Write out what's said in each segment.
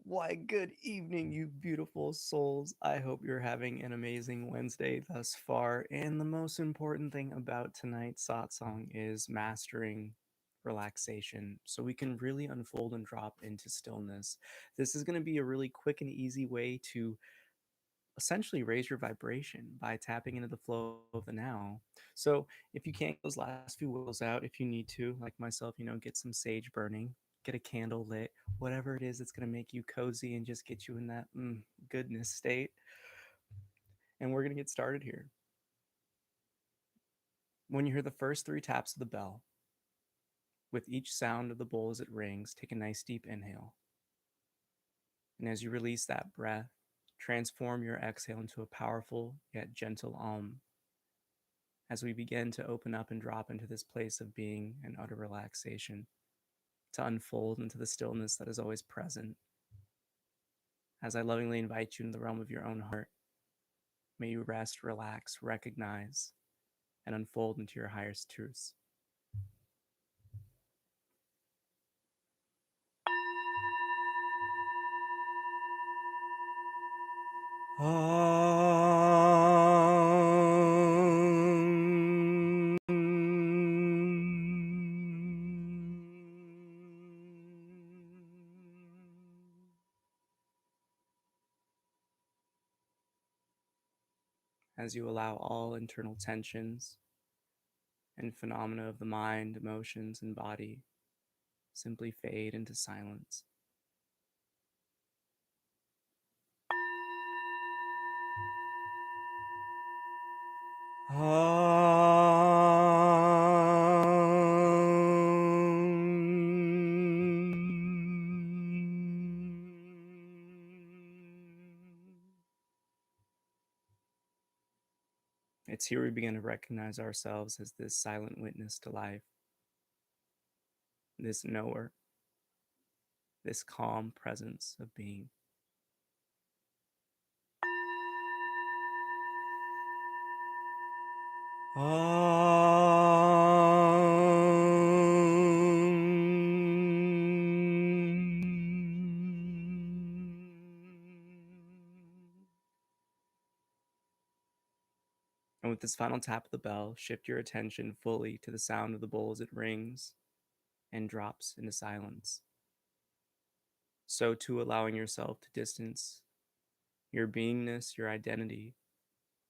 Why, good evening, you beautiful souls. I hope you're having an amazing Wednesday thus far. And the most important thing about tonight's satsang is mastering relaxation so we can really unfold and drop into stillness. This is going to be a really quick and easy way to essentially raise your vibration by tapping into the flow of the now. So if you can't get those last few wheels out, if you need to, like myself, get some sage burning, get a candle lit, whatever it is that's going to make you cozy and just get you in that goodness state. And we're going to get started here. When you hear the first three taps of the bell, with each sound of the bowl as it rings, take a nice deep inhale. And as you release that breath, transform your exhale into a powerful yet gentle as we begin to open up and drop into this place of being and utter relaxation, to unfold into the stillness that is always present. As I lovingly invite you into the realm of your own heart, may you rest, relax, recognize, and unfold into your highest truths. As you allow all internal tensions and phenomena of the mind, emotions, and body simply fade into silence. It's here we begin to recognize ourselves as this silent witness to life, this knower, this calm presence of being. And with this final tap of the bell, shift your attention fully to the sound of the bowl as it rings and drops into silence. So too allowing yourself to distance your beingness, your identity,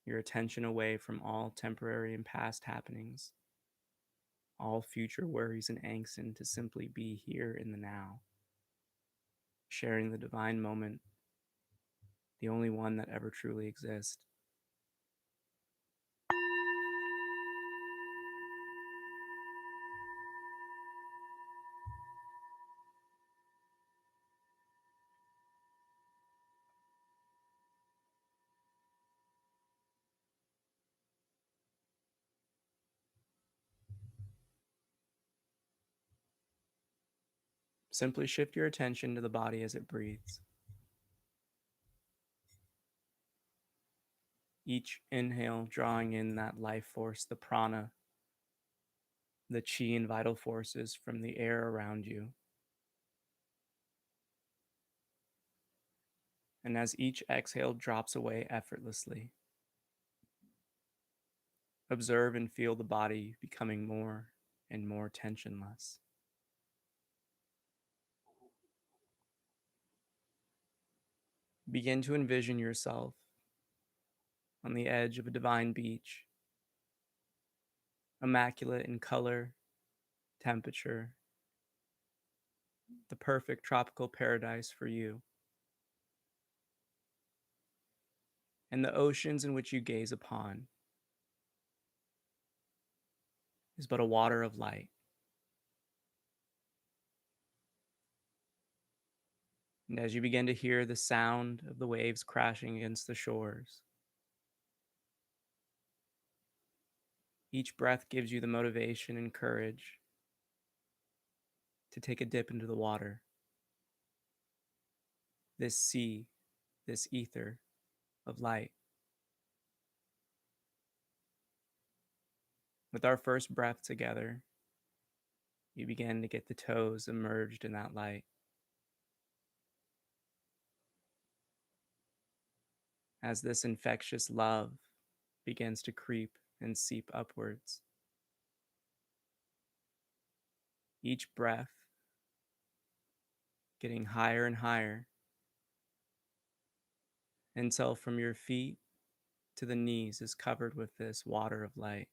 your attention away from all temporary and past happenings, all future worries and angst, and to simply be here in the now, sharing the divine moment, the only one that ever truly exists. Simply shift your attention to the body as it breathes. Each inhale drawing in that life force, the prana, the chi and vital forces from the air around you. And as each exhale drops away effortlessly, observe and feel the body becoming more and more tensionless. Begin to envision yourself on the edge of a divine beach, immaculate in color, temperature, the perfect tropical paradise for you. And the oceans in which you gaze upon is but a water of light. And as you begin to hear the sound of the waves crashing against the shores, each breath gives you the motivation and courage to take a dip into the water. This sea, this ether of light. With our first breath together, you begin to get the toes immersed in that light. as this infectious love begins to creep and seep upwards. Each breath getting higher and higher until from your feet to the knees is covered with this water of light,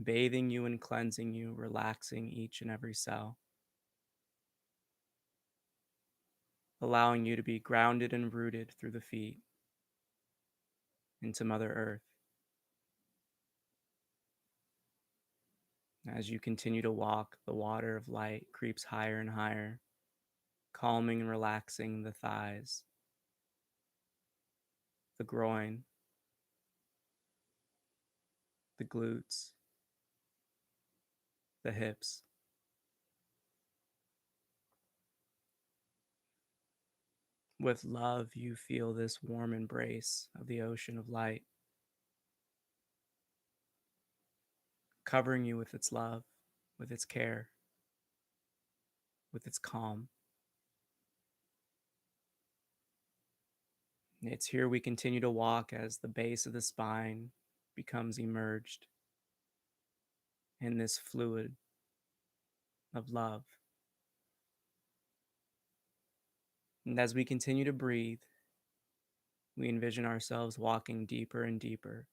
bathing you and cleansing you, relaxing each and every cell, allowing you to be grounded and rooted through the feet into Mother Earth. As you continue to walk, the water of light creeps higher and higher, calming and relaxing the thighs, the groin, the glutes, the hips. With love, you feel this warm embrace of the ocean of light, covering you with its love, with its care, with its calm. It's here we continue to walk as the base of the spine becomes immersed in this fluid of love. And as we continue to breathe, we envision ourselves walking deeper and deeper,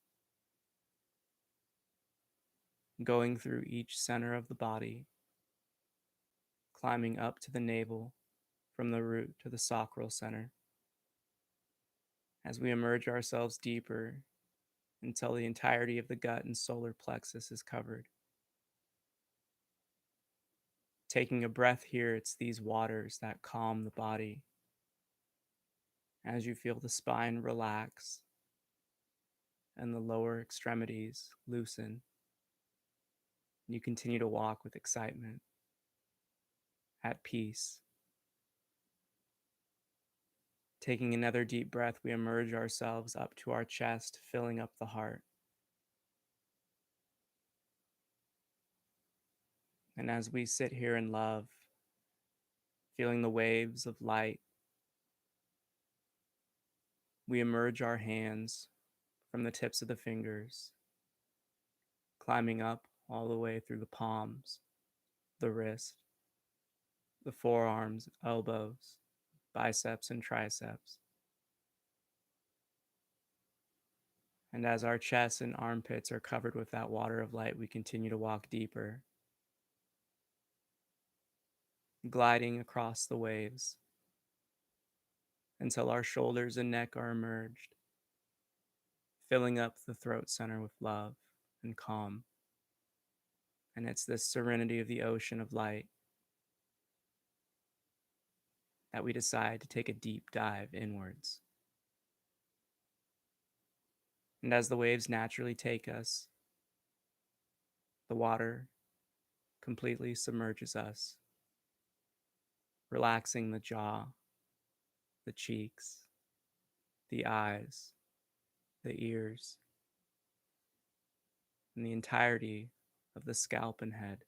going through each center of the body, climbing up to the navel from the root to the sacral center, as we immerse ourselves deeper until the entirety of the gut and solar plexus is covered. Taking a breath here, it's these waters that calm the body. As you feel the spine relax and the lower extremities loosen, you continue to walk with excitement, at peace. Taking another deep breath, we immerse ourselves up to our chest, filling up the heart. And as we sit here in love, feeling the waves of light, we emerge our hands from the tips of the fingers, climbing up all the way through the palms, the wrist, the forearms, elbows, biceps, and triceps. And as our chests and armpits are covered with that water of light, we continue to walk deeper, gliding across the waves until our shoulders and neck are emerged, filling up the throat center with love and calm. And it's this serenity of the ocean of light that we decide to take a deep dive inwards. And as the waves naturally take us, the water completely submerges us, relaxing the jaw, the cheeks, the eyes, the ears, and the entirety of the scalp and head,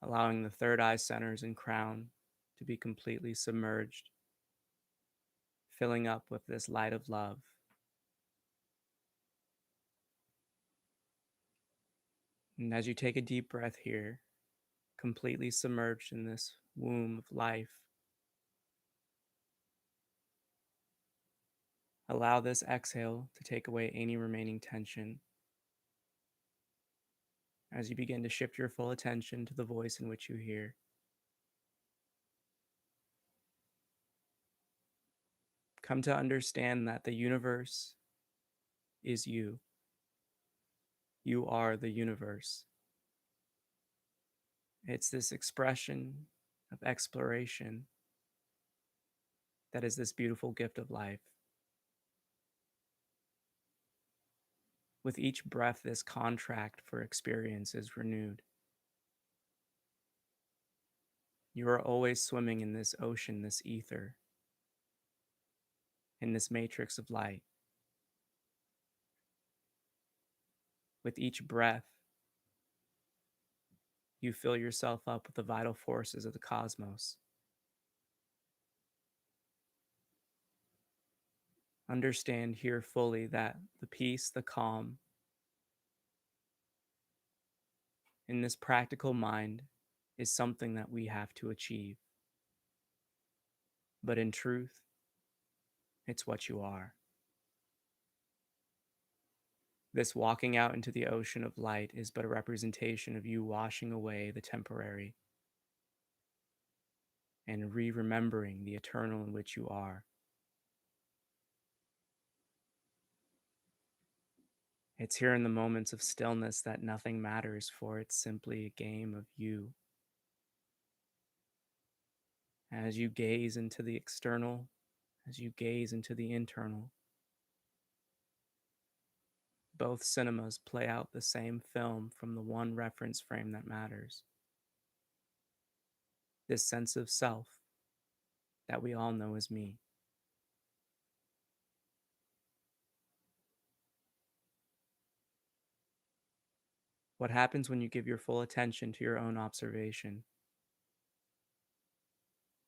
allowing the third eye centers and crown to be completely submerged, filling up with this light of love. And as you take a deep breath here, completely submerged in this womb of life, allow this exhale to take away any remaining tension as you begin to shift your full attention to the voice in which you hear. Come to understand that the universe is you. You are the universe. It's this expression of exploration that is this beautiful gift of life. With each breath, this contract for experience is renewed. You are always swimming in this ocean, this ether, in this matrix of light. With each breath, you fill yourself up with the vital forces of the cosmos. Understand here fully that the peace, the calm in this practical mind is something that we have to achieve. But in truth, it's what you are. This walking out into the ocean of light is but a representation of you washing away the temporary and remembering the eternal in which you are. It's here in the moments of stillness that nothing matters, for it's simply a game of you. As you gaze into the external, as you gaze into the internal, both cinemas play out the same film from the one reference frame that matters. This sense of self that we all know as me. What happens when you give your full attention to your own observation,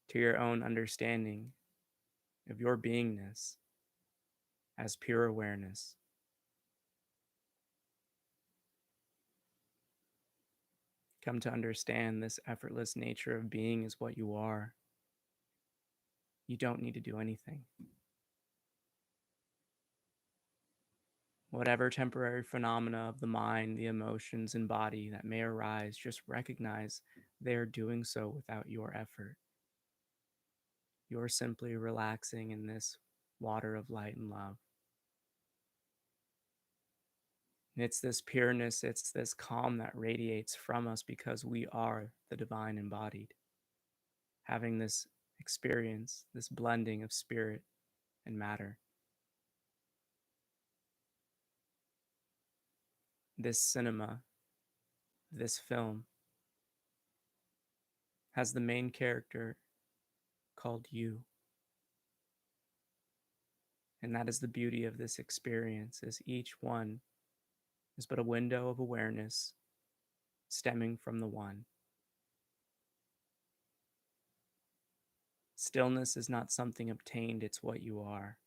to your own understanding of your beingness as pure awareness? Come to understand this effortless nature of being is what you are. You don't need to do anything. Whatever temporary phenomena of the mind, the emotions, and body that may arise, just recognize they are doing so without your effort. You're simply relaxing in this water of light and love. It's this pureness, it's this calm that radiates from us because we are the divine embodied, having this experience, this blending of spirit and matter. This cinema, this film, has the main character called you. And that is the beauty of this experience, is each one is but a window of awareness stemming from the one. Stillness is not something obtained, it's what you are.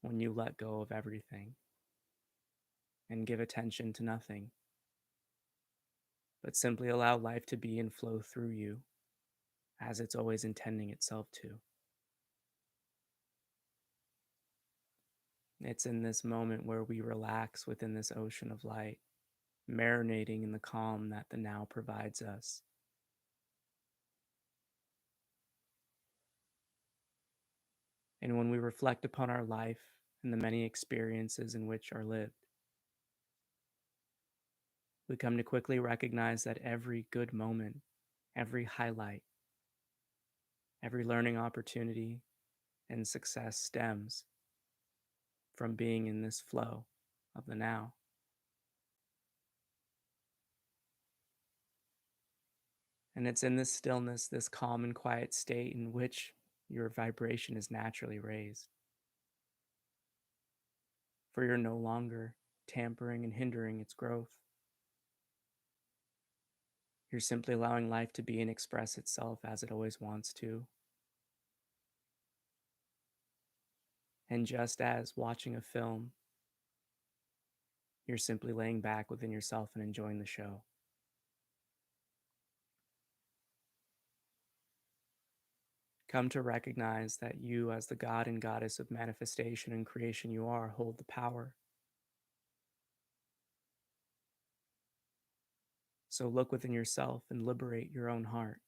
When you let go of everything and give attention to nothing, but simply allow life to be and flow through you as it's always intending itself to. It's in this moment where we relax within this ocean of light, marinating in the calm that the now provides us. And when we reflect upon our life and the many experiences in which are lived, we come to quickly recognize that every good moment, every highlight, every learning opportunity and success stems from being in this flow of the now. And it's in this stillness, this calm and quiet state in which your vibration is naturally raised. For you're no longer tampering and hindering its growth. You're simply allowing life to be and express itself as it always wants to. And just as watching a film, you're simply laying back within yourself and enjoying the show. Come to recognize that you, as the God and Goddess of manifestation and creation you are, hold the power. So look within yourself and liberate your own heart.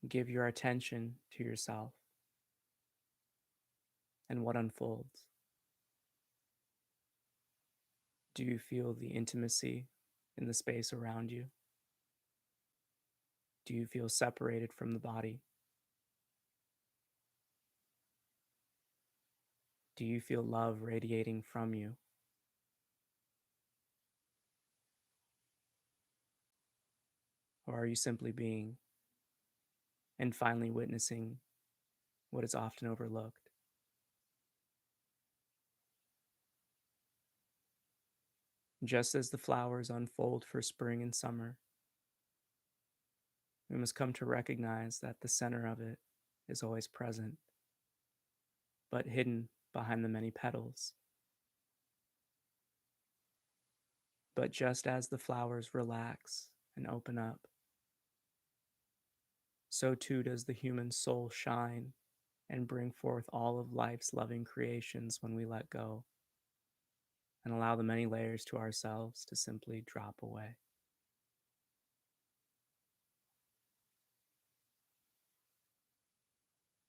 Give your attention to yourself and what unfolds. Do you feel the intimacy in the space around you? Do you feel separated from the body? Do you feel love radiating from you? Or are you simply being and finally witnessing what is often overlooked? Just as the flowers unfold for spring and summer, we must come to recognize that the center of it is always present, but hidden behind the many petals. But just as the flowers relax and open up, so too does the human soul shine and bring forth all of life's loving creations when we let go and allow the many layers to ourselves to simply drop away.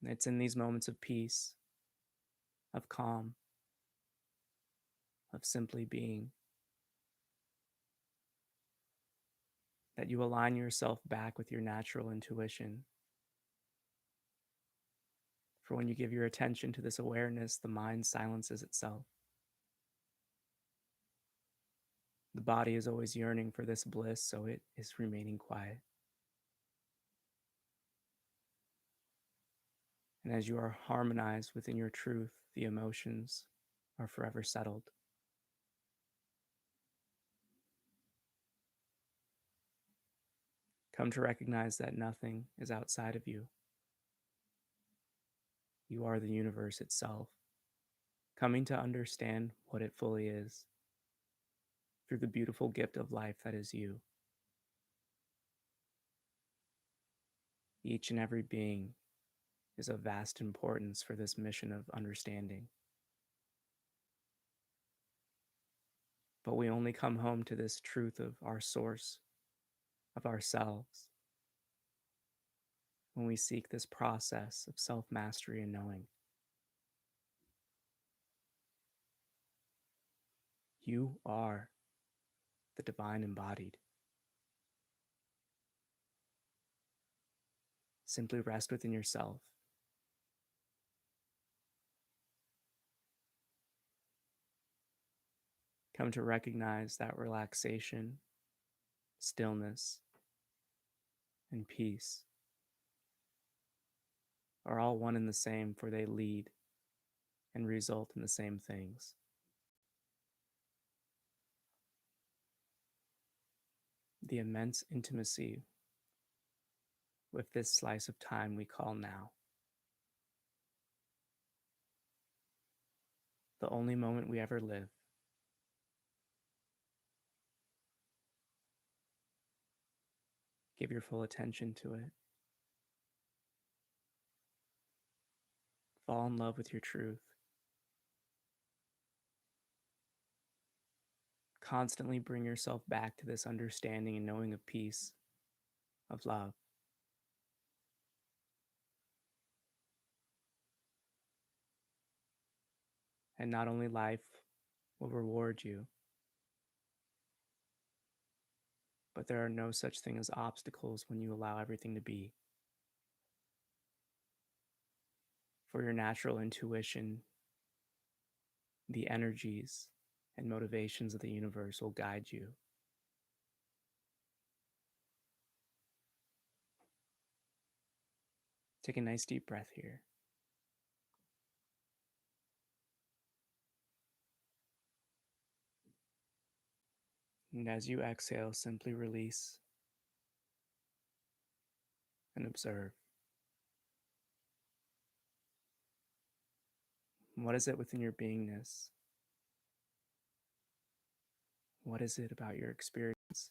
And it's in these moments of peace, of calm, of simply being, that you align yourself back with your natural intuition. For when you give your attention to this awareness, the mind silences itself. The body is always yearning for this bliss, so it is remaining quiet. And as you are harmonized within your truth, the emotions are forever settled. Come to recognize that nothing is outside of you. You are the universe itself, coming to understand what it fully is through the beautiful gift of life that is you. Each and every being is of vast importance for this mission of understanding. But we only come home to this truth of our source, of ourselves, when we seek this process of self-mastery and knowing. You are the divine embodied. Simply rest within yourself. Come to recognize that relaxation, stillness, and peace are all one and the same, for they lead and result in the same things. The immense intimacy with this slice of time we call now. The only moment we ever live. Give your full attention to it. Fall in love with your truth. Constantly bring yourself back to this understanding and knowing of peace, of love. And not only life will reward you, but there are no such thing as obstacles when you allow everything to be. For your natural intuition, the energies and motivations of the universe will guide you. Take a nice deep breath here. And as you exhale, simply release and observe. What is it within your beingness? What is it about your experience?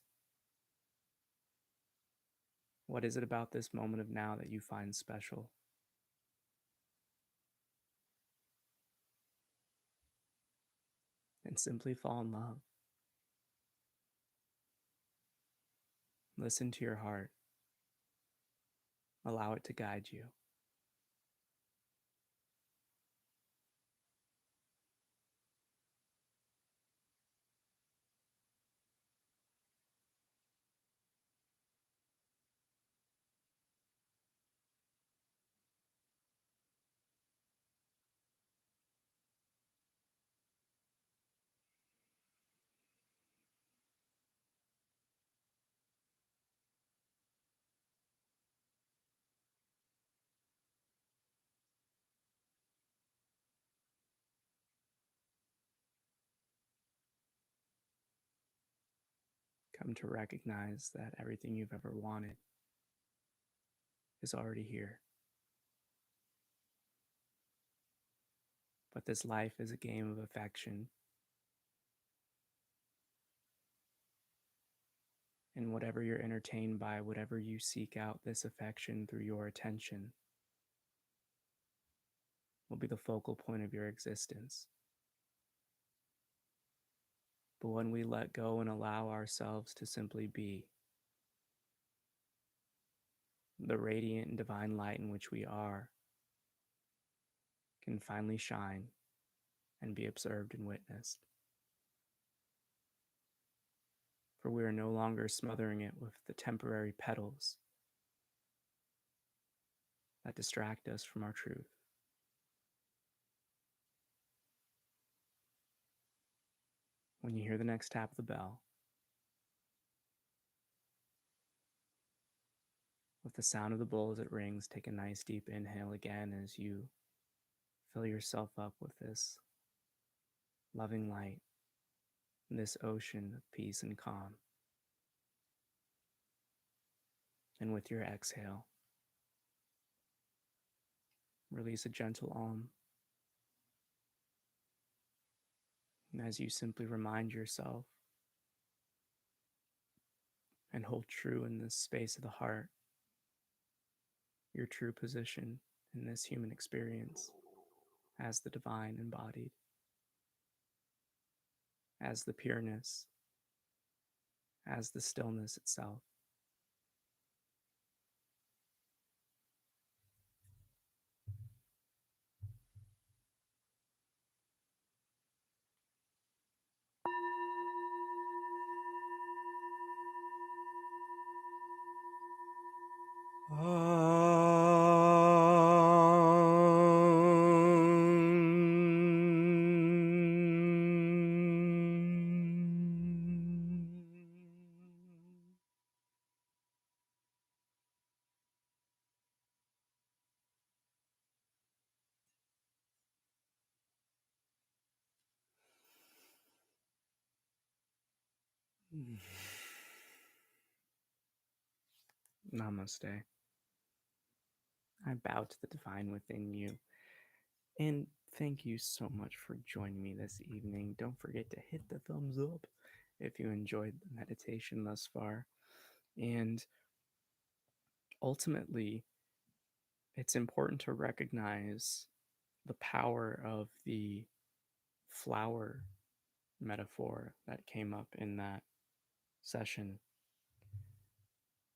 What is it about this moment of now that you find special? And simply fall in love. Listen to your heart. Allow it to guide you. Come to recognize that everything you've ever wanted is already here. But this life is a game of affection. And whatever you're entertained by, whatever you seek out this affection through your attention, will be the focal point of your existence. But when we let go and allow ourselves to simply be, the radiant and divine light in which we are can finally shine and be observed and witnessed. For we are no longer smothering it with the temporary petals that distract us from our truth. When you hear the next tap of the bell, with the sound of the bowl as it rings, take a nice deep inhale again as you fill yourself up with this loving light, this ocean of peace and calm. And with your exhale, release a gentle om. And as you simply remind yourself and hold true in this space of the heart, your true position in this human experience as the divine embodied, as the pureness, as the stillness itself. Namaste. I bow to the divine within you. And thank you so much for joining me this evening. Don't forget to hit the thumbs up if you enjoyed the meditation thus far. And ultimately, it's important to recognize the power of the flower metaphor that came up in that session,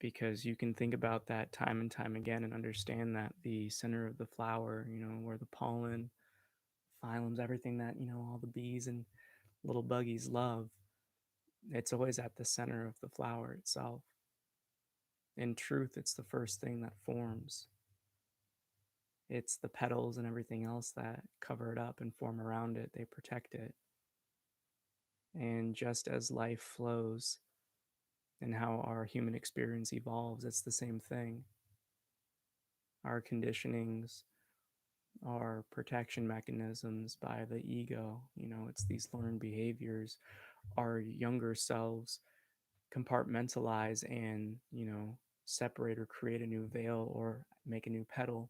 because you can think about that time and time again and understand that the center of the flower, where the pollen, phylums, everything that, all the bees and little buggies love, it's always at the center of the flower itself. In truth, it's the first thing that forms. It's the petals and everything else that cover it up and form around it. They protect it. And just as life flows and how our human experience evolves, it's the same thing. Our conditionings, our protection mechanisms by the ego, it's these learned behaviors. Our younger selves compartmentalize and, separate or create a new veil or make a new petal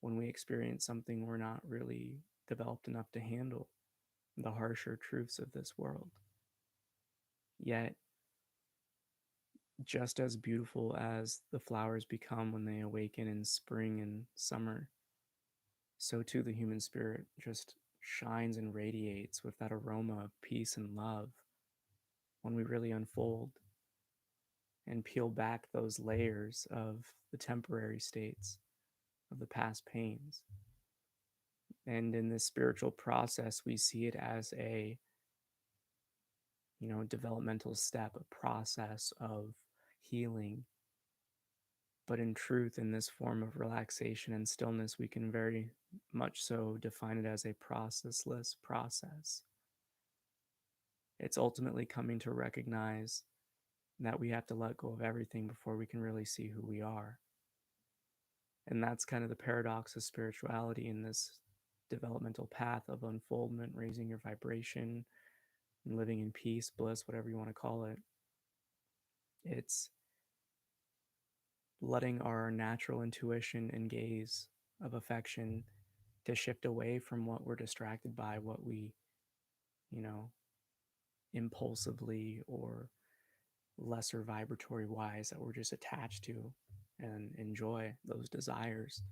when we experience something we're not really developed enough to handle, the harsher truths of this world. Yet, just as beautiful as the flowers become when they awaken in spring and summer, so too the human spirit just shines and radiates with that aroma of peace and love when we really unfold and peel back those layers of the temporary states of the past pains. And in this spiritual process, we see it as a, developmental step, a process of healing. But in truth, in this form of relaxation and stillness, we can very much so define it as a processless process. It's ultimately coming to recognize that we have to let go of everything before we can really see who we are. And that's kind of the paradox of spirituality in this developmental path of unfoldment, raising your vibration, and living in peace, bliss, whatever you want to call it. It's letting our natural intuition and gaze of affection to shift away from what we're distracted by, what we, you know, impulsively or lesser vibratory wise that we're just attached to, and enjoy those desires.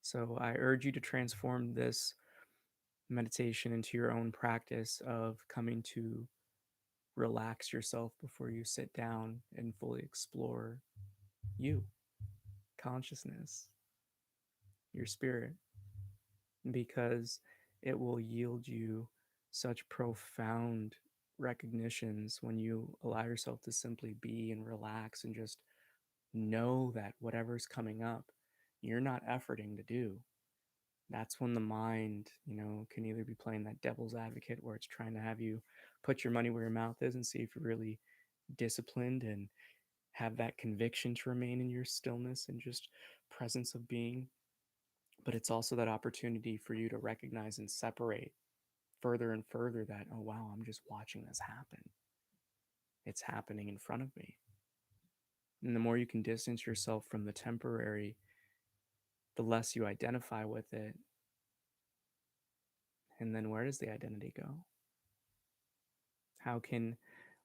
So I urge you to transform this meditation into your own practice of coming to relax yourself before you sit down and fully explore you, consciousness, your spirit, because it will yield you such profound recognitions when you allow yourself to simply be and relax and just know that whatever's coming up, you're not efforting to do. That's when the mind, can either be playing that devil's advocate where it's trying to have you put your money where your mouth is and see if you're really disciplined and have that conviction to remain in your stillness and just presence of being. But it's also that opportunity for you to recognize and separate further and further that, oh, wow, I'm just watching this happen. It's happening in front of me. And the more you can distance yourself from the temporary, the less you identify with it. And then where does the identity go? How can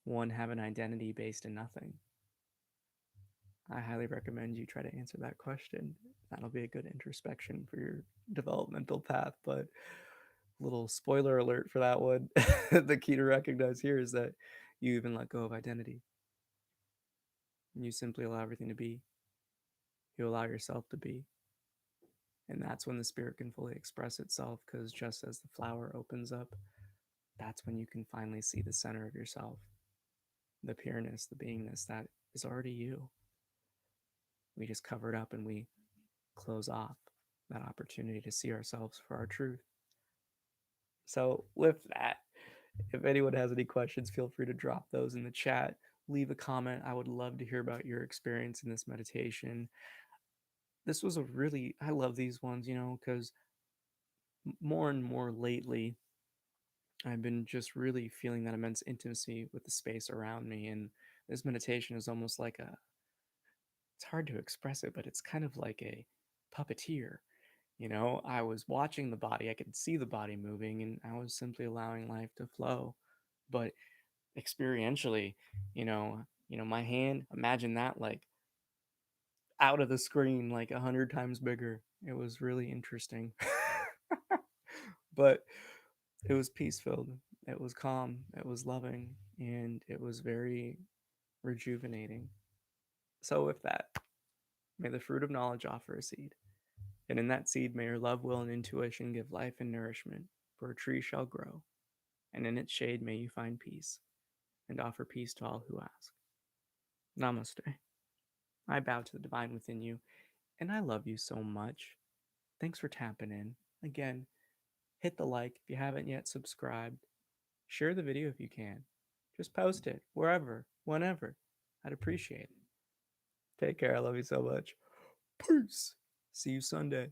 one have an identity based in nothing? I highly recommend you try to answer that question. That'll be a good introspection for your developmental path. But little spoiler alert for that one. The key to recognize here is that you even let go of identity. You simply allow everything to be. You allow yourself to be. And that's when the spirit can fully express itself, because just as the flower opens up, that's when you can finally see the center of yourself, the pureness, the beingness that is already you. We just cover it up and we close off that opportunity to see ourselves for our truth. So, with that, if anyone has any questions, feel free to drop those in the chat. Leave a comment. I would love to hear about your experience in this meditation. This was I love these ones, because more and more lately, I've been just really feeling that immense intimacy with the space around me. And this meditation is almost like it's hard to express it, but it's kind of like a puppeteer. I was watching the body, I could see the body moving, and I was simply allowing life to flow. But experientially, my hand, imagine that like out of the screen, like 100 times bigger. It was really interesting. But it was peace filled, it was calm, it was loving, and it was very rejuvenating. So, with that, may the fruit of knowledge offer a seed, and in that seed may your love, will, and intuition give life and nourishment, for a tree shall grow, and in its shade may you find peace, and offer peace to all who ask. Namaste. I bow to the divine within you, and I love you so much. Thanks for tapping in. Again, hit the like if you haven't yet subscribed. Share the video if you can. Just post it wherever, whenever. I'd appreciate it. Take care. I love you so much. Peace. See you Sunday.